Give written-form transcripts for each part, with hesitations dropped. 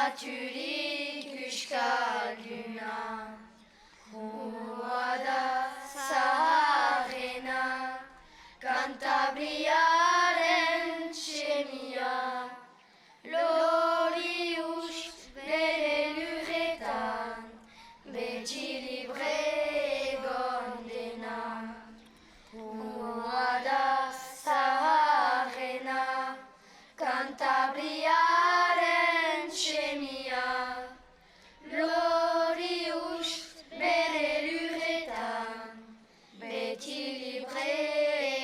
baturik uskalduna, Rua da zaharrena, Kantabriaren txemia, lori ust bere lurretan, beti libre egon dena. Rua da zaharrena, Kantabriaren txemia, lori ust bere lurretan, beti libre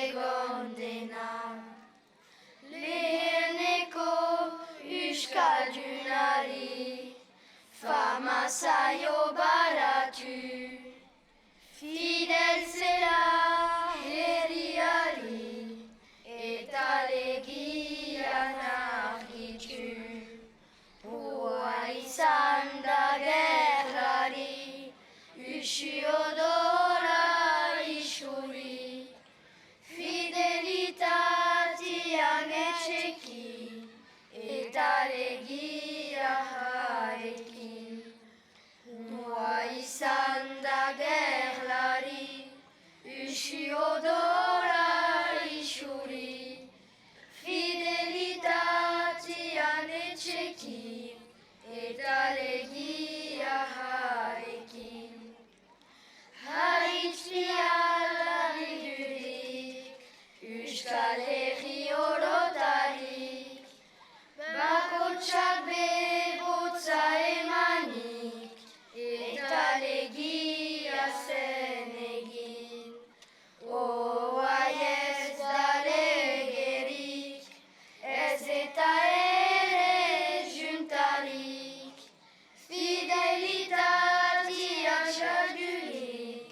egon dena. Leheneko uskaldunari, fama zaio baratu, fidel zela herriari, eta legian argitu. Rua izan da gerrari, usu odola isuri, fidelitatean etxeki, eta legia jarekin. Rua izan da gerrari, usu odola isuri, fidelitatean etxeki, eta legia jarekin. Haitziala bidurik, Euskal Herri orotarik, bakotsak bebotza emanik, eta legia zen egin. Oai ez da legerik, ez eta ere juntarik, fidelitatea saldurik,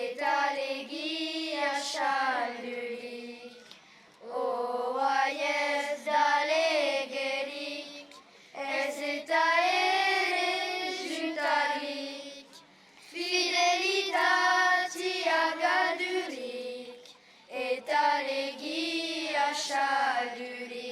eta legia saldurik. Oai ez da legerik, ez eta ere juntarik, fidelitatea galdurik, eta legia saldurik.